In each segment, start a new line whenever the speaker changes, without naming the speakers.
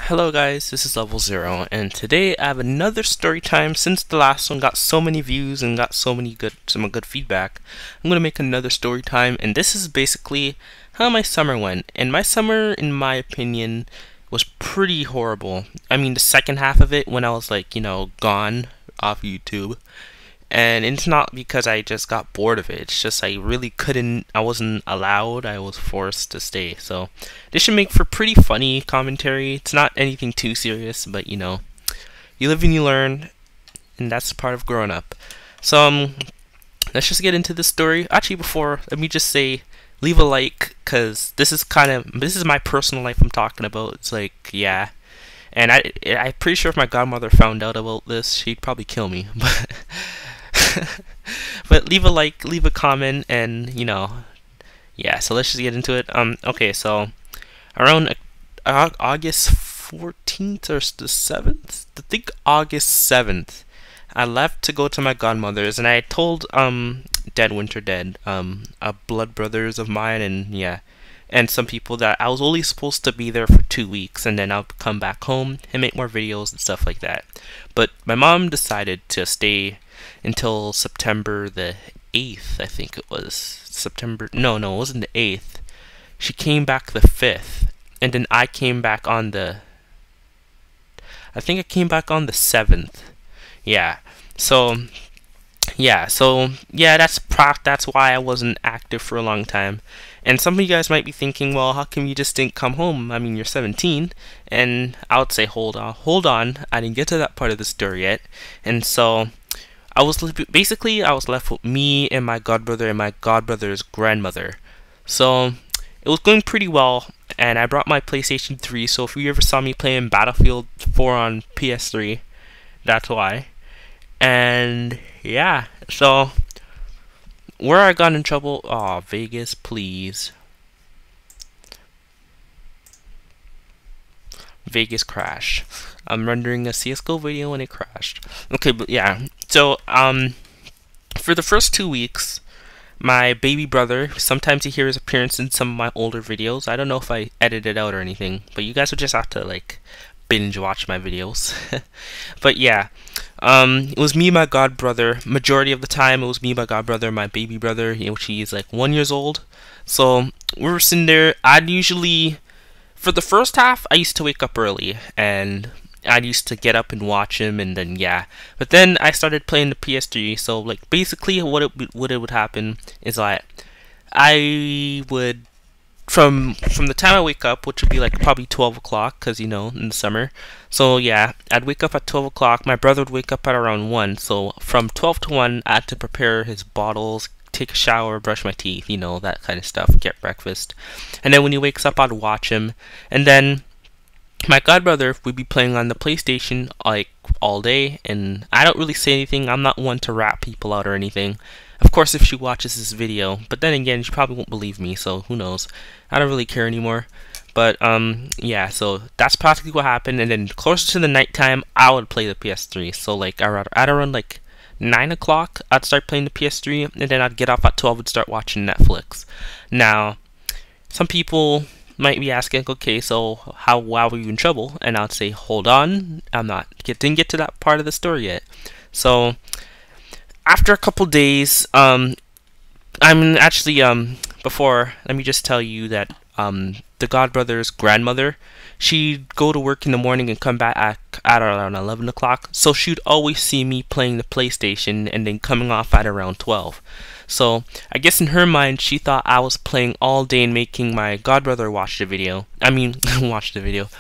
Hello guys, this is Level Zero, and today I have another story time. Since the last one got so many views and got some good feedback, I'm gonna make another story time, and this is basically how my summer went. And my summer, in my opinion, was pretty horrible. I mean, the second half of it, when I was like, gone off YouTube. And it's not because I just got bored of it. It's just I really couldn't. I wasn't allowed. I was forced to stay. So this should make for pretty funny commentary. It's not anything too serious, but you live and you learn, and that's part of growing up. So let's just get into the story. Actually, before, let me just say, leave a like, cause this is my personal life I'm talking about. It's like, yeah. And I'm pretty sure if my godmother found out about this, she'd probably kill me. But leave a like, leave a comment, and yeah. So let's just get into it. Okay, so around August 14th or the 7th, I think August 7th, I left to go to my godmother's, and I told Dead, blood brothers of mine, and yeah, and some people that I was only supposed to be there for 2 weeks, and then I'll come back home and make more videos and stuff like that. But my mom decided to stay until September the 8th, I think it was. September, no, it wasn't the 8th. She came back the 5th, and then I came back on the, I think I came back on the 7th. Yeah, so that's why I wasn't active for a long time. And some of you guys might be thinking, well, how come you just didn't come home? I mean, you're 17. And I would say, hold on, I didn't get to that part of the story yet. And so I was left with me and my godbrother and my godbrother's grandmother. So it was going pretty well, and I brought my PlayStation 3. So if you ever saw me playing Battlefield 4 on PS3, that's why. And yeah, so where I got in trouble, oh, Vegas, please. Vegas crash. I'm rendering a CSGO video and it crashed. Okay, but yeah, so for the first 2 weeks, my baby brother, sometimes you hear his appearance in some of my older videos. I don't know if I edited it out or anything, but you guys would just have to like binge watch my videos. But yeah, it was me and my godbrother. Majority of the time it was me, my godbrother, my baby brother, which he's like 1 year old. So we were sitting there. I'd usually, for the first half, I used to wake up early, and I used to get up and watch him, and then yeah. But then I started playing the PS3. So like basically what it would happen is like I would, from the time I wake up, which would be like probably 12 o'clock, because in the summer. So yeah, I'd wake up at 12 o'clock. My brother would wake up at around 1. So from 12 to 1, I had to prepare his bottles, take a shower, brush my teeth, that kind of stuff, get breakfast. And then when he wakes up, I'd watch him. And then my godbrother would be playing on the PlayStation like all day, and I don't really say anything. I'm not one to rat people out or anything. Of course, if she watches this video, but then again, she probably won't believe me, so who knows. I don't really care anymore. But yeah, so that's practically what happened. And then closer to the nighttime, I would play the PS3. So like at around like 9 o'clock, I'd start playing the PS3, and then I'd get off at 12 and start watching Netflix. Now, some people might be asking, okay, so why were you in trouble? And I'd say, hold on, didn't get to that part of the story yet. So after a couple days, before, let me just tell you that the godbrother's grandmother, she'd go to work in the morning and come back at around 11 o'clock. So she'd always see me playing the PlayStation and then coming off at around 12. So I guess in her mind, she thought I was playing all day and making my godbrother watch the video.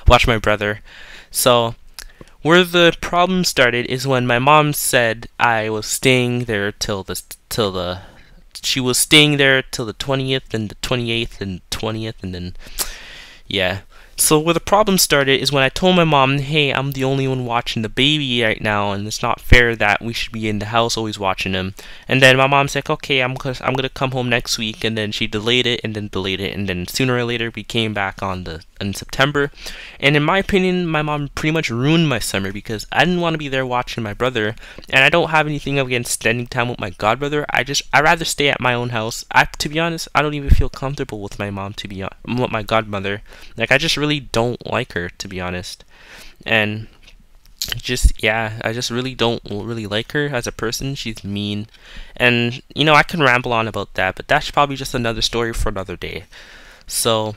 Watch my brother. So where the problem started is when my mom said I was staying there she was staying there till the 20th and the 28th and 20th, and then yeah. So where the problem started is when I told my mom, hey, I'm the only one watching the baby right now, and it's not fair that we should be in the house always watching him. And then my mom's like, okay, I'm gonna come home next week, and then she delayed it, and then sooner or later we came back in September. And in my opinion, my mom pretty much ruined my summer, because I didn't want to be there watching my brother, and I don't have anything against spending time with my godbrother. I'd rather stay at my own house. To be honest, I don't even feel comfortable with my mom, with my godmother. Like, I just really really don't like her, to be honest. And just, yeah, I just really don't really like her as a person. She's mean. And, you know, I can ramble on about that, but that's probably just another story for another day. So,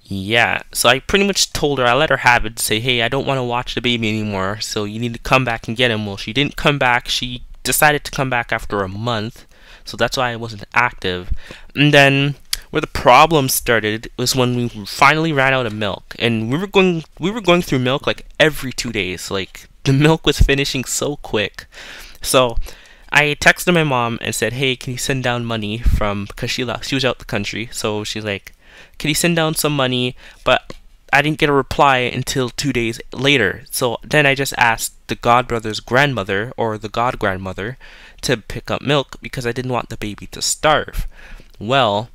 yeah, so I pretty much told her, I let her have it, say, hey, I don't want to watch the baby anymore, so you need to come back and get him. Well, she didn't come back. She decided to come back after a month, so that's why I wasn't active. And then where the problem started was when we finally ran out of milk, and we were going through milk like every 2 days. Like, the milk was finishing so quick. So I texted my mom and said, hey, can you send down money from, because she was out the country, so she's like, can you send down some money? But I didn't get a reply until 2 days later. So then I just asked the godbrother's grandmother, or the god grandmother, to pick up milk because I didn't want the baby to starve. Well,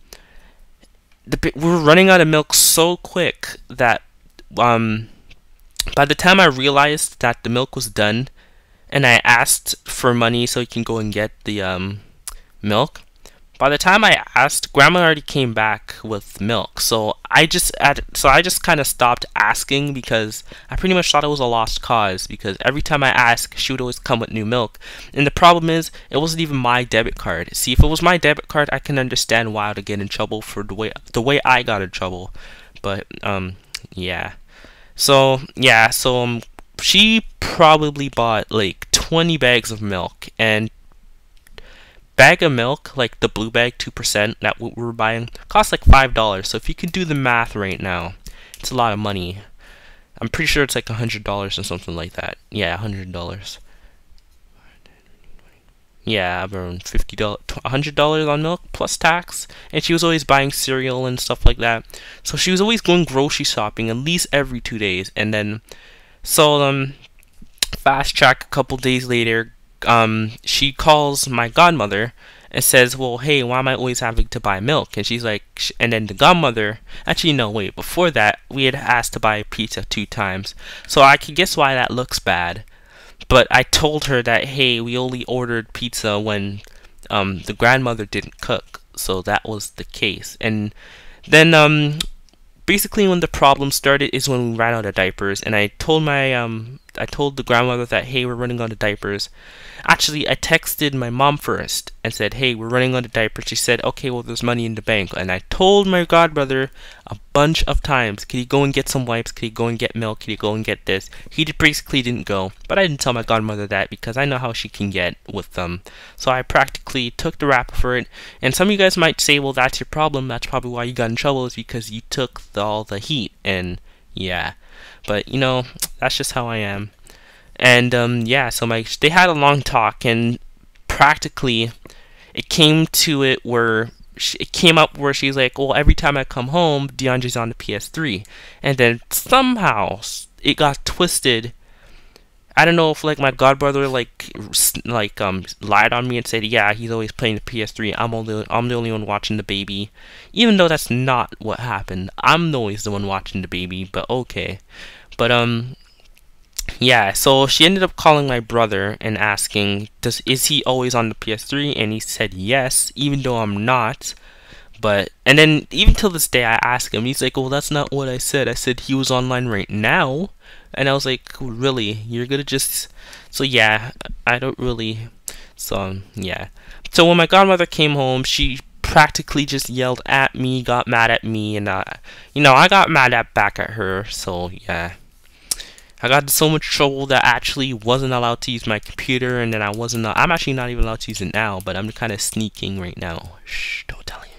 we were running out of milk so quick that by the time I realized that the milk was done, and I asked for money so he can go and get the milk, by the time I asked, Grandma already came back with milk. So I just kind of stopped asking, because I pretty much thought it was a lost cause, because every time I asked, she would always come with new milk. And the problem is, it wasn't even my debit card. See, if it was my debit card, I can understand why I would get in trouble for the way I got in trouble. But yeah. So yeah, she probably bought like 20 bags of milk, and bag of milk, like the blue bag 2% that we were buying, cost like $5. So if you can do the math right now, it's a lot of money. I'm pretty sure it's like $100 or something like that. Yeah, $100. Yeah, around $50, $100 on milk plus tax. And she was always buying cereal and stuff like that. So she was always going grocery shopping at least every 2 days. And then, so fast track a couple days later, she calls my godmother and says, well, hey, why am I always having to buy milk? And she's like, and then the godmother, actually, no, wait, before that, we had asked to buy pizza 2 times. So I can guess why that looks bad. But I told her that, hey, we only ordered pizza when the grandmother didn't cook. So that was the case. And then basically when the problem started is when we ran out of diapers, and I told the grandmother that, hey, we're running out of diapers. Actually, I texted my mom first and said, hey, we're running out of diapers. She said, okay, well, there's money in the bank. And I told my godbrother a bunch of times, can you go and get some wipes? Can you go and get milk? Can you go and get this? He basically didn't go, but I didn't tell my godmother that because I know how she can get with them. So I practically took the rap for it. And some of you guys might say, well, that's your problem. That's probably why you got in trouble, is because you took all the heat. And yeah, but you know, that's just how I am. And yeah, so they had a long talk, and practically it came to it where it came up where she's like, well, every time I come home, DeAndre's on the PS3. And then somehow it got twisted. I don't know if like my godbrother lied on me and said, yeah, he's always playing the PS3. I'm the only one watching the baby, even though that's not what happened. I'm always the one watching the baby, but okay. But yeah, so she ended up calling my brother and asking, is he always on the PS3? And he said yes, even though I'm not. And then even till this day, I ask him, he's like, well, that's not what I said. I said he was online right now. And I was like, really? You're gonna just... So yeah, I don't really... So yeah. So when my godmother came home, she practically just yelled at me, got mad at me, and you know, I got mad back at her. So yeah, I got in so much trouble that I actually wasn't allowed to use my computer, and then I'm actually not even allowed to use it now, but I'm kind of sneaking right now. Shh, don't tell anyone.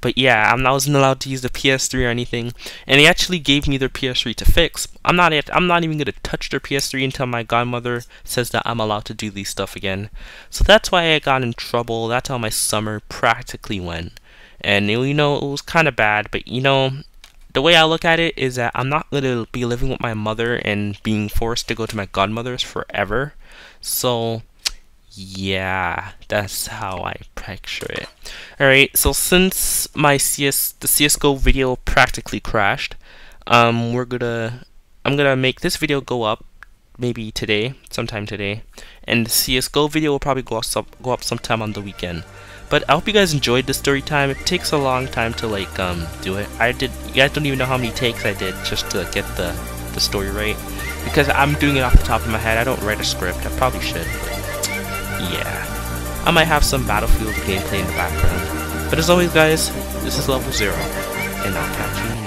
But yeah, I wasn't allowed to use the PS3 or anything, and they actually gave me their PS3 to fix. I'm not even gonna touch their PS3 until my godmother says that I'm allowed to do these stuff again. So that's why I got in trouble. That's how my summer practically went, and you know, it was kind of bad, but you know, the way I look at it is that I'm not going to be living with my mother and being forced to go to my godmother's forever. So, yeah, that's how I picture it. Alright, so since the CSGO video practically crashed, I'm gonna make this video go up maybe sometime today, and the CSGO video will probably go up sometime on the weekend. But I hope you guys enjoyed the story time. It takes a long time to like do it. You guys don't even know how many takes I did just to get the story right, because I'm doing it off the top of my head. I don't write a script. I probably should, but yeah. I might have some Battlefield gameplay in the background. But as always guys, this is Level 0, and I'll catch you